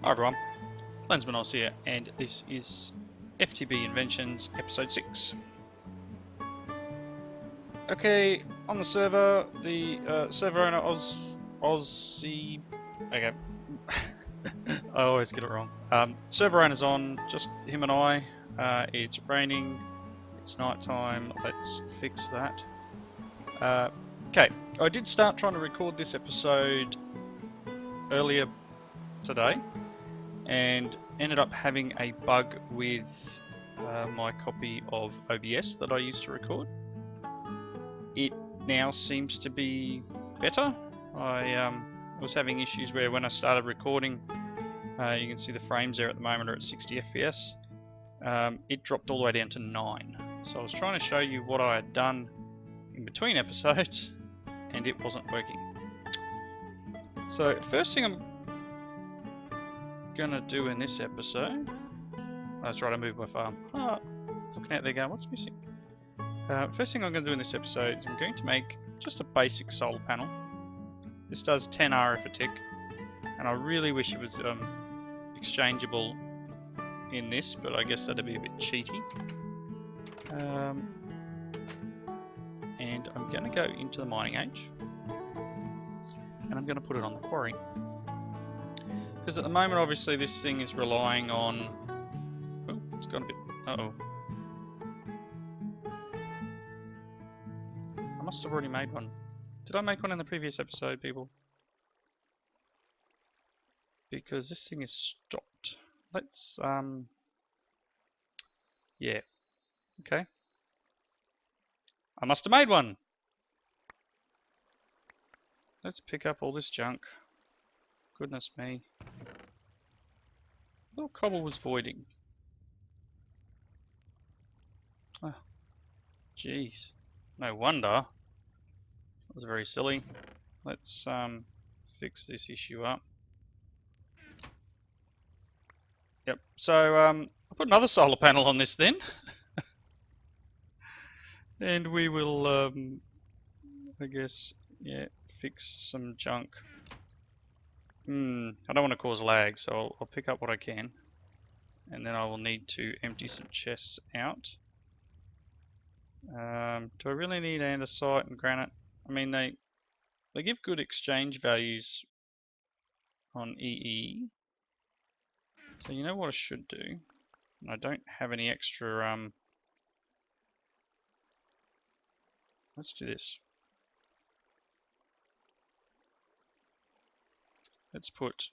Hi everyone, Lensman Oz here, and this is FTB Inventions episode 6. Okay, on the server, the server owner Aussie. Okay, I always get it wrong. Server owner's on, just him and I. It's raining, it's night time. Let's fix that. Okay, I did start trying to record this episode earlier today, and ended up having a bug with my copy of OBS that I used to record. It now seems to be better. I was having issues where when I started recording, you can see the frames there at the moment are at 60 FPS. It dropped all the way down to 9. So I was trying to show you what I had done in between episodes, and it wasn't working. So first thing I'm gonna do in this episode, I was trying to move my farm. I was looking out there going, what's missing? First thing I'm going to do in this episode is I'm going to make just a basic solar panel. This does 10 RF a tick, and I really wish it was exchangeable in this, but I guess that'd be a bit cheaty. And I'm going to go into the mining age, and I'm going to put it on the quarry. Because at the moment, obviously, this thing is relying on... Oh, it's gone a bit... Uh-oh. I must have already made one. Did I make one in the previous episode, people? Because this thing is stopped. Let's, yeah. Okay. I must have made one! Let's pick up all this junk. Goodness me. Little cobble was voiding. Oh, jeez. No wonder. That was very silly. Let's fix this issue up. Yep. So I'll put another solar panel on this then, and we will, I guess, yeah, fix some junk. I don't want to cause lag, so I'll pick up what I can, and then I will need to empty some chests out. Do I really need andesite and granite? I mean, they give good exchange values on EE. So you know what I should do? And I don't have any extra, let's do this. Let's put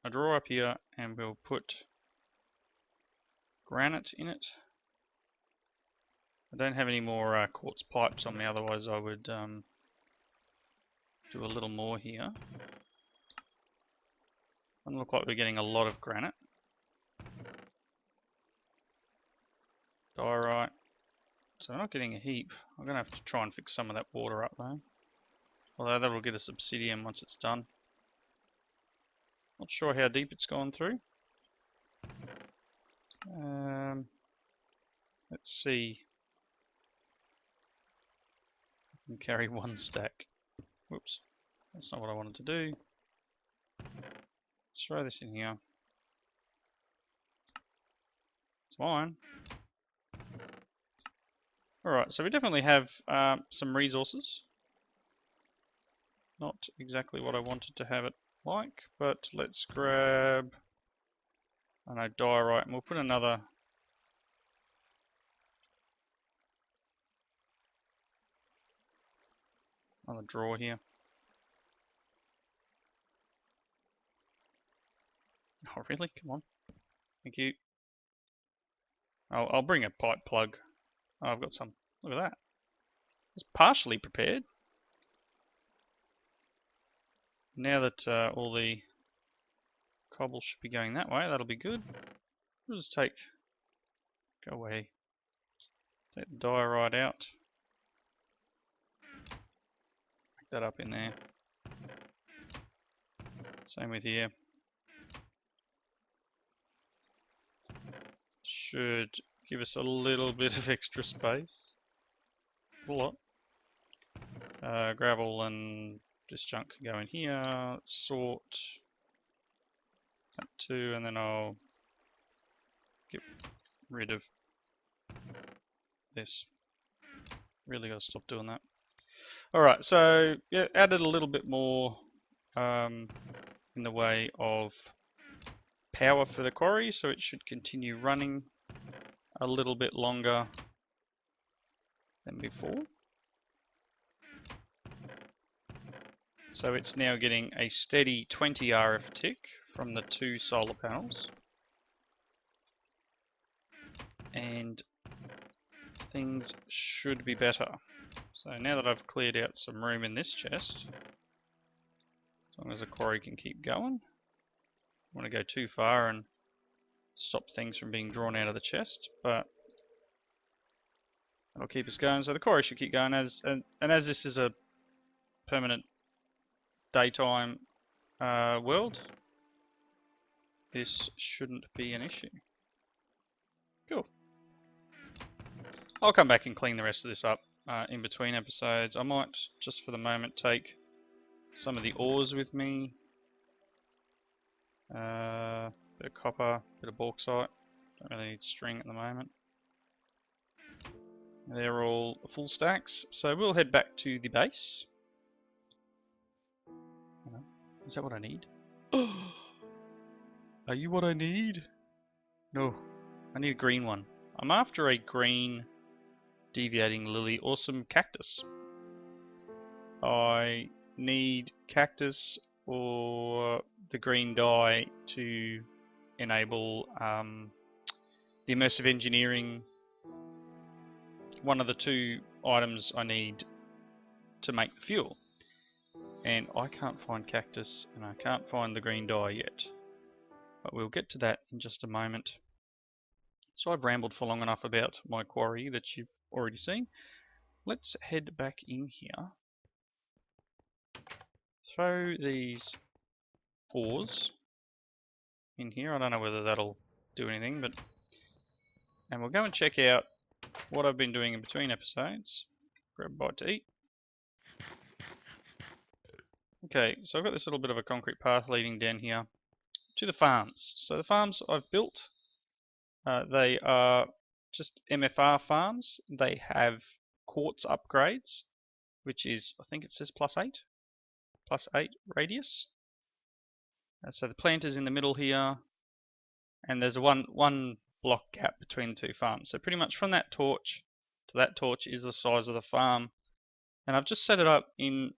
a drawer up here, and we'll put granite in it. I don't have any more quartz pipes on me, otherwise I would do a little more here. Doesn't look like we're getting a lot of granite. Diorite. So we're not getting a heap. I'm going to have to try and fix some of that water up though. Although that will get us obsidian once it's done. Not sure how deep it's gone through. Let's see. I can carry one stack. Whoops. That's not what I wanted to do. Let's throw this in here. It's fine. Alright, so we definitely have some resources. Not exactly what I wanted to have it like, but let's grab, I know, diorite, and we'll put another drawer here. Oh really? Come on. Thank you. I'll bring a pipe plug. Oh, I've got some. Look at that. It's partially prepared. Now that all the cobble should be going that way, that'll be good. We'll just go away. Take the diorite out. Pick that up in there. Same with here. Should give us a little bit of extra space. A lot. Gravel and this junk can go in here. Sort. that 2, and then I'll get rid of this. Really got to stop doing that. Alright, so yeah, added a little bit more in the way of power for the quarry, so it should continue running a little bit longer than before. So it's now getting a steady 20 RF tick from the 2 solar panels. And things should be better. So now that I've cleared out some room in this chest, as long as the quarry can keep going, I don't want to go too far and stop things from being drawn out of the chest, but it'll keep us going. So the quarry should keep going, and as this is a permanent daytime world, this shouldn't be an issue. Cool. I'll come back and clean the rest of this up in between episodes. I might, just for the moment, take some of the ores with me. Bit of copper, bit of bauxite. Don't really need string at the moment. They're all full stacks, so we'll head back to the base. Is that what I need? Are you what I need? No, I need a green one. I'm after a green deviating lily or some cactus. I need cactus or the green dye to enable the immersive engineering. One of the 2 items I need to make the fuel. And I can't find cactus and I can't find the green dye yet. But we'll get to that in just a moment. So I've rambled for long enough about my quarry that you've already seen. Let's head back in here. Throw these ores in here. I don't know whether that'll do anything, but... And we'll go and check out what I've been doing in between episodes. Grab a bite to eat. Okay, so I've got this little bit of a concrete path leading down here to the farms. So the farms I've built, they are just MFR farms. They have quartz upgrades, which is, I think it says +8 radius. So the plant is in the middle here, and there's a one block gap between the 2 farms. So pretty much from that torch to that torch is the size of the farm. And I've just set it up in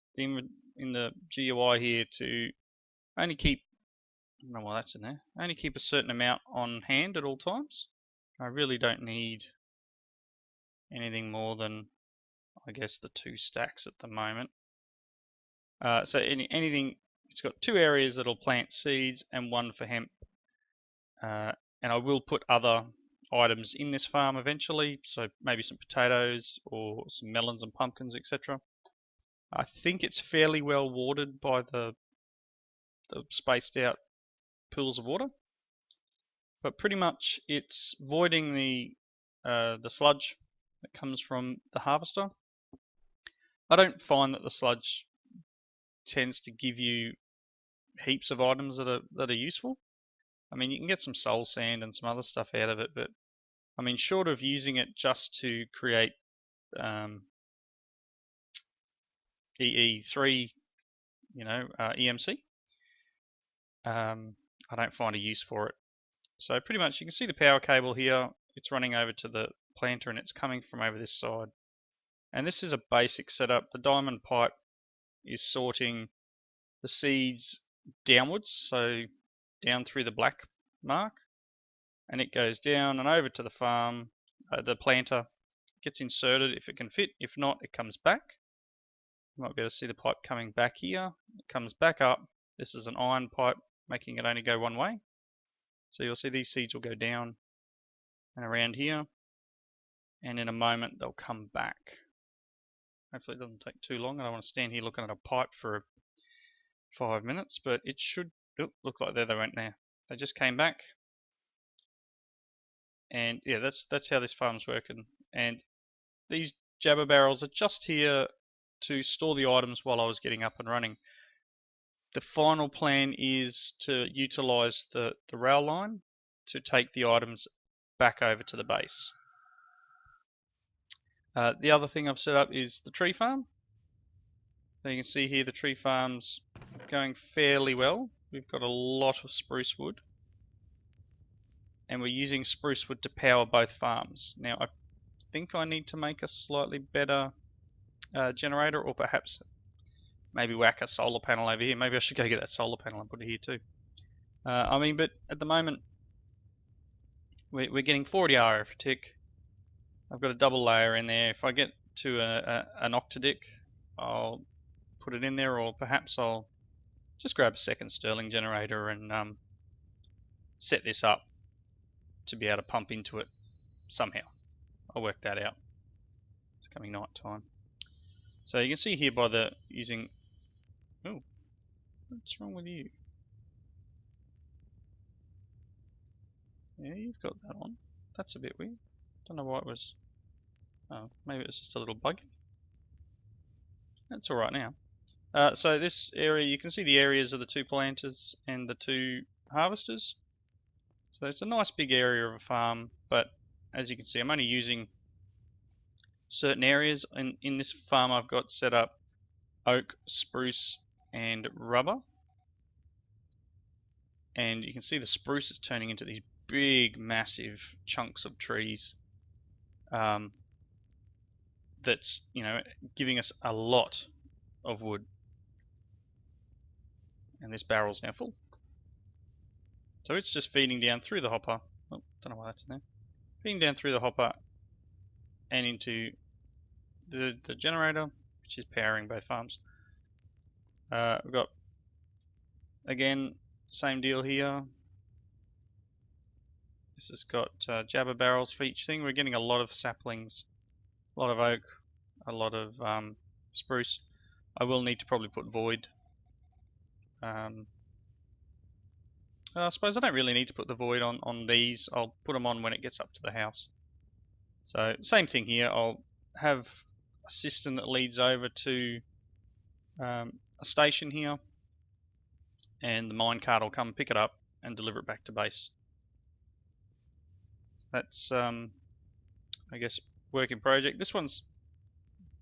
the GUI here to only keep, I don't know why that's in there, only keep a certain amount on hand at all times. I really don't need anything more than, I guess, the 2 stacks at the moment. So anything, it's got 2 areas that'll plant seeds and 1 for hemp. And I will put other items in this farm eventually, so maybe some potatoes or some melons and pumpkins, etc. I think it's fairly well watered by the spaced out pools of water, but pretty much it's voiding the sludge that comes from the harvester. I don't find that the sludge tends to give you heaps of items that are useful. I mean, you can get some soul sand and some other stuff out of it, but I mean, short of using it just to create EE3, EMC, I don't find a use for it. So pretty much you can see the power cable here. It's running over to the planter and it's coming from over this side. And this is a basic setup. The diamond pipe is sorting the seeds downwards, so down through the black mark, and it goes down and over to the farm. The planter gets inserted if it can fit. If not, it comes back. You might be able to see the pipe coming back here. It comes back up. This is an iron pipe, making it only go one way. So you'll see these seeds will go down and around here, and in a moment they'll come back. Hopefully it doesn't take too long. I don't want to stand here looking at a pipe for 5 minutes, but it should look like there they went there. They just came back. And yeah, that's how this farm's working. And these jabber barrels are just here to store the items while I was getting up and running. The final plan is to utilize the rail line to take the items back over to the base. The other thing I've set up is the tree farm. So you can see here the tree farm's going fairly well. We've got a lot of spruce wood, and we're using spruce wood to power both farms. Now I think I need to make a slightly better generator, or perhaps maybe whack a solar panel over here. Maybe I should go get that solar panel and put it here too. I mean, but at the moment we're getting 40 RF a tick. I've got a double layer in there. If I get to an octadic, I'll put it in there, or perhaps I'll just grab a second Stirling generator and set this up to be able to pump into it somehow. I'll work that out. It's coming night time. So you can see here by the using... Oh, what's wrong with you? Yeah, you've got that on. That's a bit weird. Don't know why it was... Oh, maybe it's just a little bug. That's alright now. So this area, you can see the areas of the 2 planters and the 2 harvesters. So it's a nice big area of a farm, but as you can see, I'm only using certain areas. In this farm I've got set up oak, spruce and rubber. And you can see the spruce is turning into these big, massive chunks of trees. That's, you know, giving us a lot of wood. And this barrel's now full. So it's just feeding down through the hopper. Oh, don't know why that's in there. Feeding down through the hopper and into the generator, which is powering both farms. We've got, again, same deal here. This has got jabber barrels for each thing. We're getting a lot of saplings, a lot of oak, a lot of spruce. I will need to probably put void. I suppose I don't really need to put the void on these. I'll put them on when it gets up to the house. So same thing here. I'll have a system that leads over to a station here, and the minecart will come pick it up and deliver it back to base. That's I guess work in project. This one's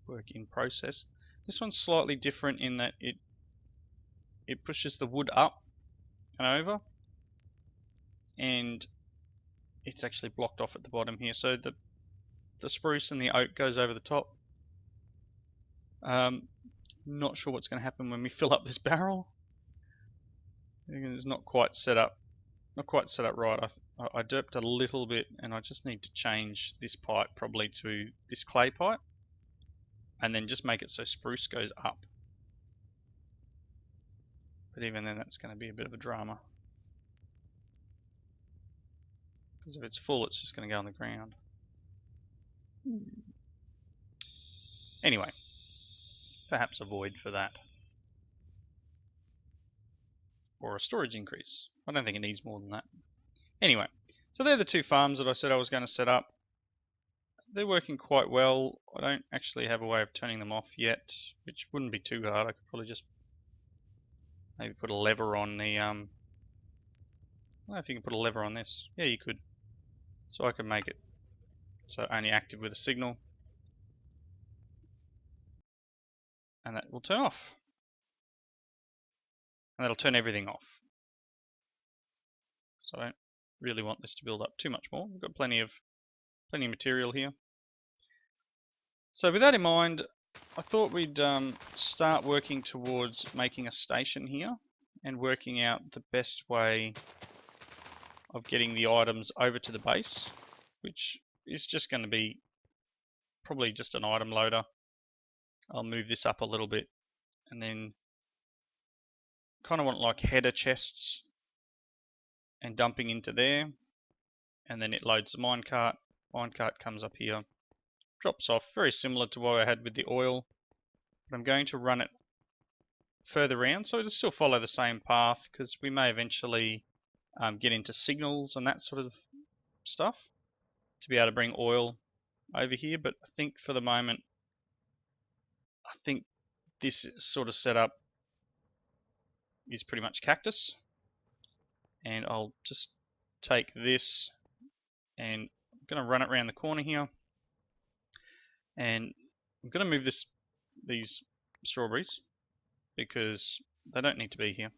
work in process. This one's slightly different in that it pushes the wood up and over, and it's actually blocked off at the bottom here. So the spruce and the oak goes over the top. Not sure what's going to happen when we fill up this barrel. It's not quite set up. Not quite set up right. I derped a little bit, and I just need to change this pipe probably to this clay pipe, and then just make it so spruce goes up. But even then, that's going to be a bit of a drama, because if it's full, it's just going to go on the ground. Anyway, perhaps a void for that, or a storage increase. I don't think it needs more than that. Anyway, so they're the 2 farms that I said I was going to set up. They're working quite well. I don't actually have a way of turning them off yet, which wouldn't be too hard. I could probably just maybe put a lever on the I don't know if you can put a lever on this. Yeah, you could. So I can make it so only active with a signal, and that will turn off, and that'll turn everything off. So I don't really want this to build up too much more. We've got plenty of material here. So with that in mind, I thought we'd start working towards making a station here and working out the best way of getting the items over to the base, which is just going to be probably just an item loader. I'll move this up a little bit, and then kind of want like header chests and dumping into there, and then it loads the minecart. Minecart comes up here, drops off, very similar to what I had with the oil, but I'm going to run it further around so it'll still follow the same path, because we may eventually get into signals and that sort of stuff to be able to bring oil over here. But I think for the moment, I think this sort of setup is pretty much cactus. And I'll just take this and I'm going to run it around the corner here. And I'm going to move these strawberries because they don't need to be here.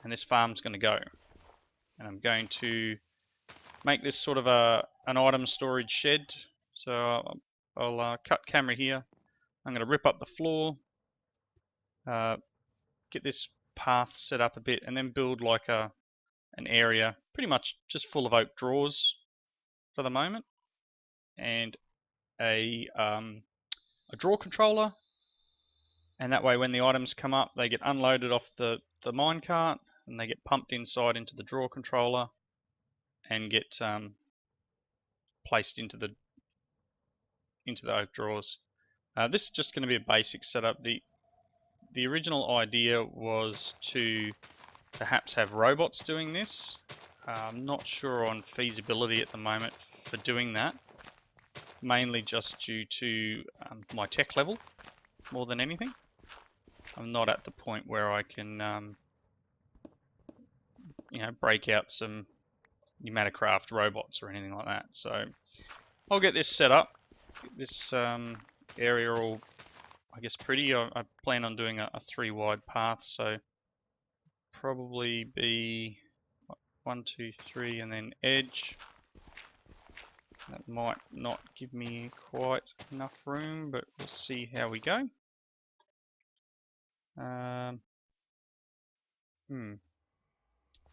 And this farm's going to go. And I'm going to make this sort of an item storage shed. So I'll cut camera here. I'm going to rip up the floor, get this path set up a bit, and then build like an area pretty much just full of oak drawers for the moment, and a drawer controller. And that way when the items come up, they get unloaded off the minecart and they get pumped inside into the drawer controller and get placed into the oak drawers. This is just going to be a basic setup. The original idea was to perhaps have robots doing this. I'm not sure on feasibility at the moment for doing that, mainly just due to my tech level more than anything. I'm not at the point where I can break out some pneumaticraft robots or anything like that. So I'll get this set up, get this area all, I guess, pretty. I plan on doing a 3 wide path, so probably be 1, 2, 3 and then edge. That might not give me quite enough room, but we'll see how we go.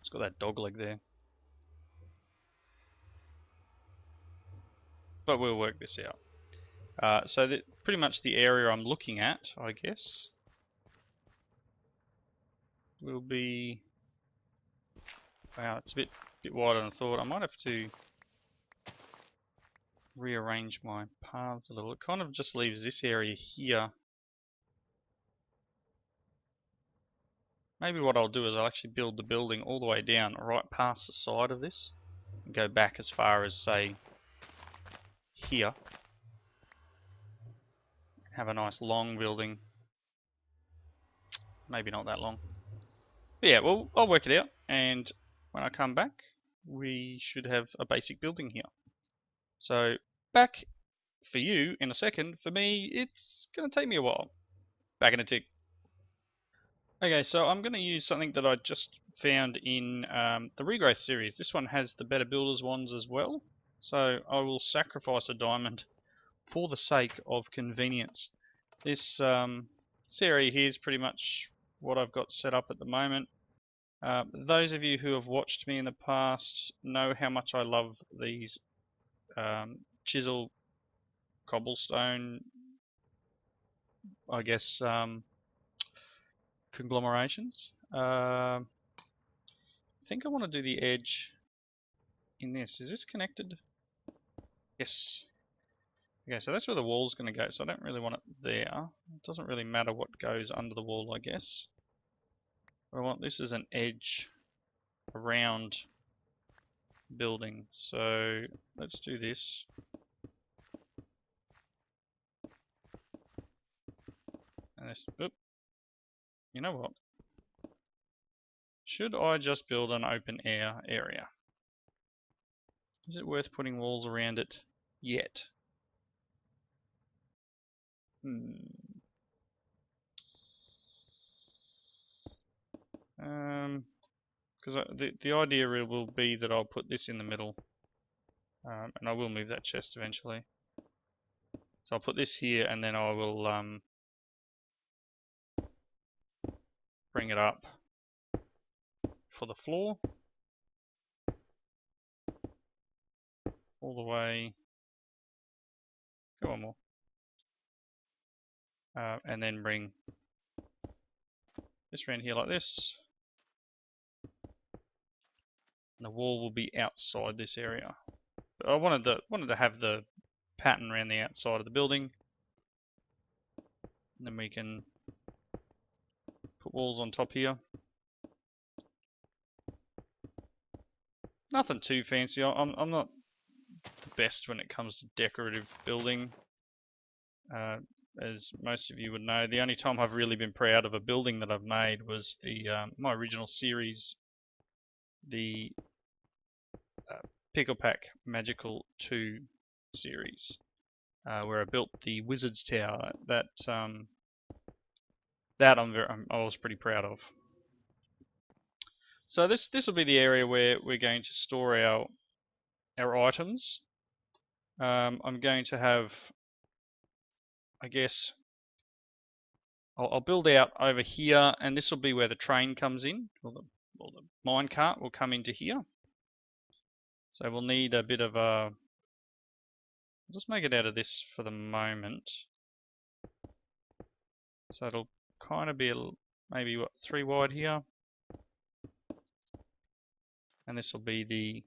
It's got that dog leg there. But we'll work this out. So pretty much the area I'm looking at, I guess, will be... Wow, it's a bit wider than I thought. I might have to rearrange my paths a little. It kind of just leaves this area here. Maybe what I'll do is I'll actually build the building all the way down right past the side of this and go back as far as, say, here. Have a nice long building. Maybe not that long. But yeah, well, I'll work it out, and when I come back, we should have a basic building here. So back for you in a second. For me, it's going to take me a while. Back in a tick. Okay, so I'm going to use something that I just found in the Regrowth series. This one has the Better Builders wands as well. So I will sacrifice a diamond for the sake of convenience. This area here is pretty much what I've got set up at the moment. Those of you who have watched me in the past know how much I love these chisel cobblestone, I guess, conglomerations. I think I want to do the edge in this. Is this connected? Yes. Okay, so that's where the wall's going to go, so I don't really want it there. It doesn't really matter what goes under the wall, I guess. But I want this as an edge around building. So let's do this. And this, oop. You know what? Should I just build an open air area? Is it worth putting walls around it yet? Because the idea will be that I'll put this in the middle, and I will move that chest eventually. So I'll put this here, and then I will bring it up for the floor all the way. Go on more. And then bring this around here like this. And the wall will be outside this area. But I wanted to have the pattern around the outside of the building. And then we can put walls on top here. Nothing too fancy. I'm not the best when it comes to decorative building. as most of you would know, the only time I've really been proud of a building that I've made was the my original series, the Pickle Pack Magical 2 series, where I built the Wizard's Tower. That I was pretty proud of. So this will be the area where we're going to store our items. I'm going to have, I guess, I'll build out over here, and this will be where the train comes in, or the minecart will come into here. So we'll need a bit of a, I'll just make it out of this for the moment. So it'll kind of be maybe what, 3 wide here, and this will be the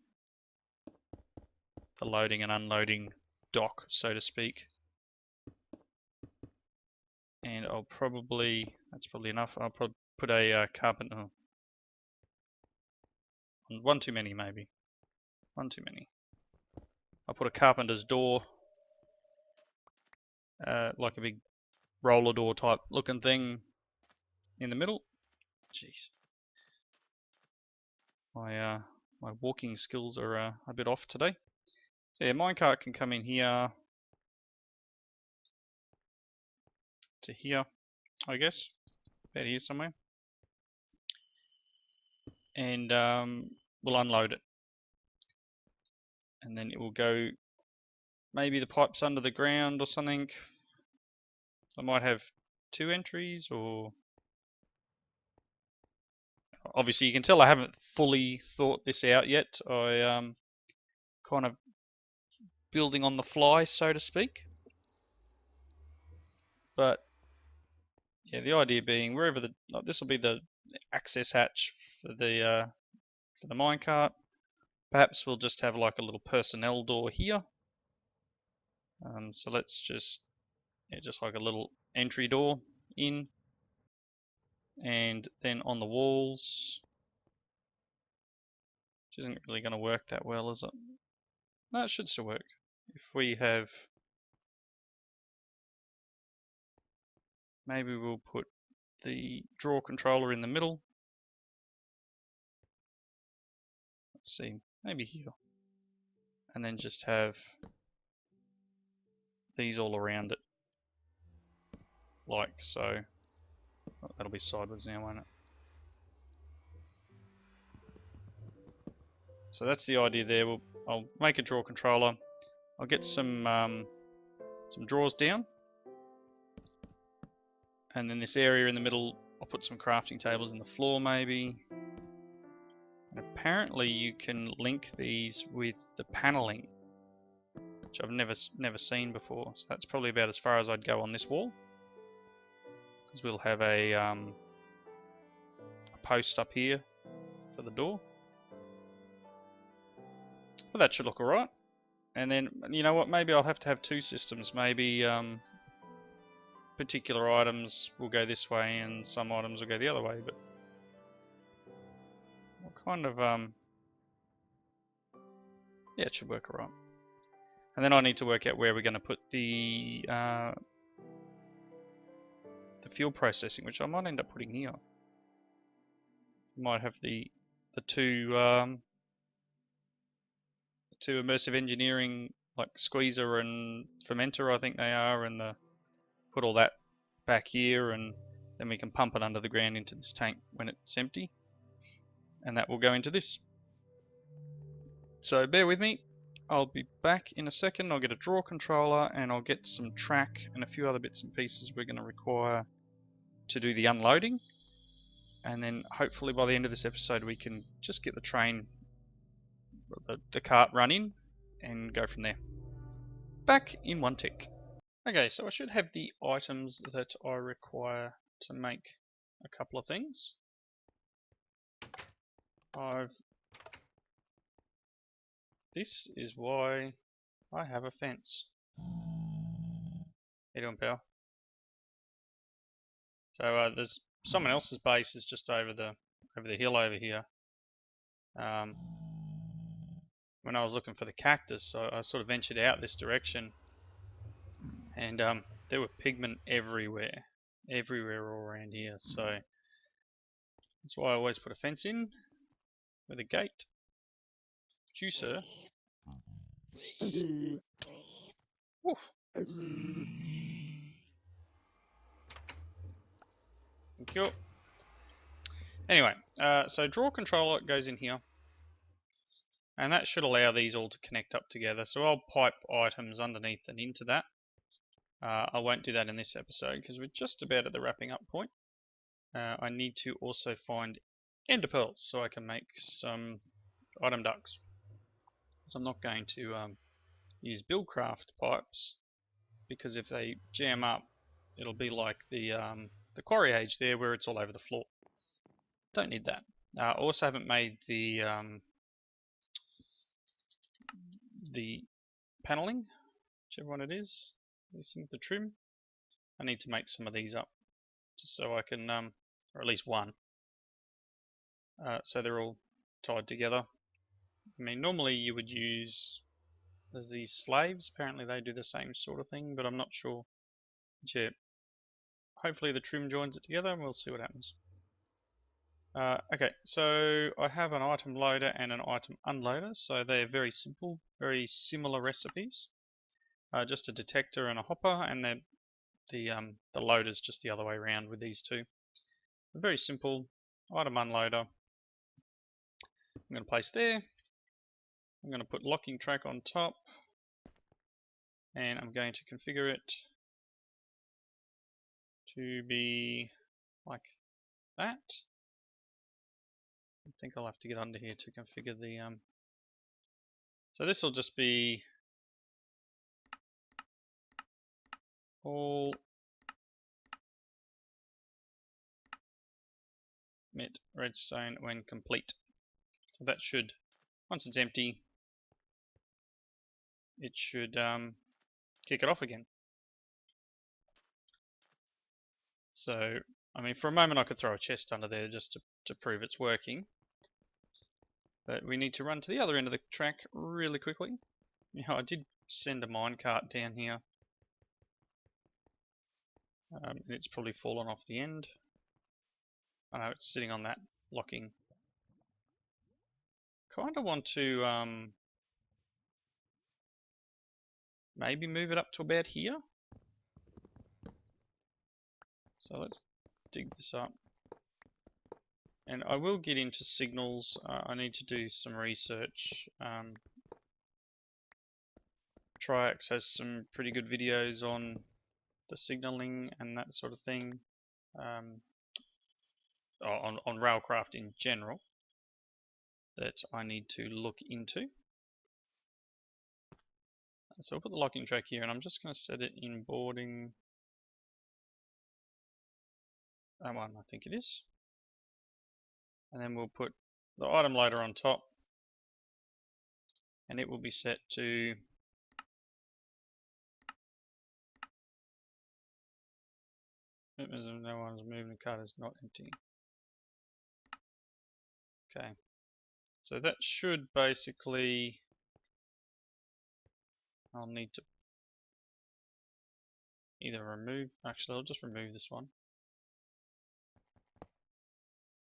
loading and unloading dock, so to speak. And I'll probably, that's probably enough, I'll probably put a carpenter, one too many maybe, one too many. I'll put a carpenter's door, like a big roller door type looking thing in the middle. Jeez. My walking skills are a bit off today. So yeah, minecart can come in here to here, I guess, about here somewhere, and we'll unload it, and then it will go. Maybe the pipe's under the ground or something. I might have 2 entries, or obviously you can tell I haven't fully thought this out yet. I kind of building on the fly, so to speak. But yeah, the idea being wherever this will be the access hatch for the minecart. Perhaps we'll just have like a little personnel door here. So let's just like a little entry door in, and then on the walls, which isn't really going to work that well, is it? No, it should still work. If we have, maybe we'll put the draw controller in the middle. Let's see, maybe here, and then just have these all around it, like so. Oh, that'll be sideways now, won't it? So that's the idea there. I'll make a draw controller. I'll get some drawers down, and then this area in the middle, I'll put some crafting tables in the floor maybe. And apparently you can link these with the paneling, which I've never seen before. So that's probably about as far as I'd go on this wall, because we'll have a post up here for the door. Well, that should look alright. And then, you know what, maybe I'll have to have 2 systems. Maybe particular items will go this way and some items will go the other way, but we'll kind of, yeah, it should work alright. And then I need to work out where we're going to put the fuel processing, which I might end up putting here. Might have the two immersive engineering, like squeezer and fermenter, I think they are, and put all that back here, and then we can pump it under the ground into this tank when it's empty, and that will go into this. So bear with me, I'll be back in a second. I'll get a draw controller and I'll get some track and a few other bits and pieces we're going to require to do the unloading, and then hopefully by the end of this episode we can just get the train, the cart run in and go from there. Back in 1 tick. Okay, so I should have the items that I require to make a couple of things. This is why I have a fence. How you doing, pal? So there's someone else's base is just over the hill over here. When I was looking for the cactus, I sort of ventured out this direction, and there were pigment everywhere. Everywhere all around here, so that's why I always put a fence in with a gate. Juicer. Woof. Thank you. Anyway, so draw controller goes in here. And that should allow these all to connect up together. So I'll pipe items underneath and into that. I won't do that in this episode because we're just about at the wrapping up point. I need to also find ender pearls so I can make some item ducts. So I'm not going to use buildcraft pipes because if they jam up, it'll be like the quarry age there where it's all over the floor. Don't need that. I also haven't made the paneling, whichever one it is, the trim. I need to make some of these up just so I can, or at least one, so they're all tied together. I mean, normally you would use, there's these slaves, apparently they do the same sort of thing, but I'm not sure. But yeah, hopefully the trim joins it together and we'll see what happens. Okay, so I have an item loader and an item unloader, so they're very simple, very similar recipes. Just a detector and a hopper, and then the loader's just the other way around with these two. A very simple item unloader. I'm going to place there. I'm going to put locking track on top, and I'm going to configure it to be like that. I think I'll have to get under here to configure the so this will just be all met redstone when complete. So that should, once it's empty, it should kick it off again. So, I mean, for a moment I could throw a chest under there just to prove it's working. But we need to run to the other end of the track really quickly. You know, I did send a minecart down here. And it's probably fallen off the end. I know it's sitting on that locking. Kind of want to maybe move it up to about here. So let's dig this up. And I will get into signals. I need to do some research. Triax has some pretty good videos on the signaling and that sort of thing. On railcraft in general that I need to look into. So I'll put the locking track here and I'm just going to set it in boarding. That one I think it is. And then we'll put the item loader on top and it will be set to no one's moving, the cart is not empty. Okay, so that should basically, I'll need to either remove, actually I'll just remove this one.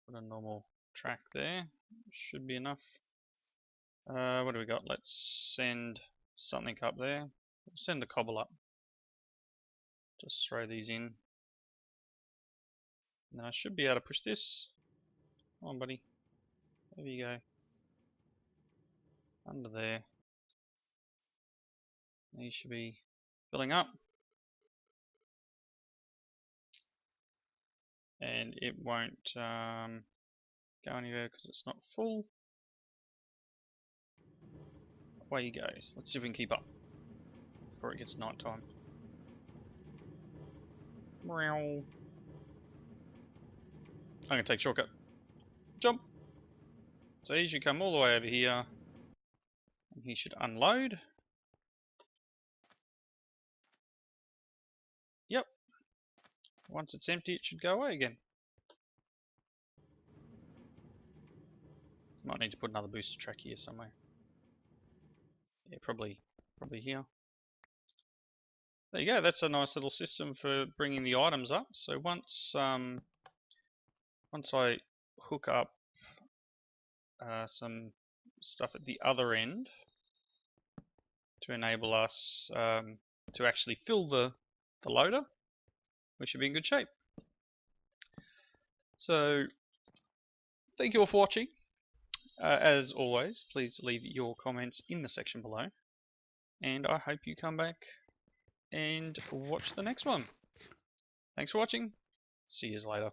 Put a normal track there, should be enough. What do we got? Let's send something up there. We'll send the cobble up. Just throw these in. Now I should be able to push this. Come on, buddy. There you go. Under there. These should be filling up. And it won't go anywhere because it's not full. Away you go. Let's see if we can keep up before it gets night time. I'm going to take shortcut. Jump! So he should come all the way over here. And he should unload. Yep. Once it's empty, it should go away again. Might need to put another booster track here somewhere. Yeah, probably here. there you go. That's a nice little system for bringing the items up. So once I hook up some stuff at the other end to enable us to actually fill the loader, we should be in good shape. So thank you all for watching. As always, please leave your comments in the section below, and I hope you come back and watch the next one. Thanks for watching. See you later.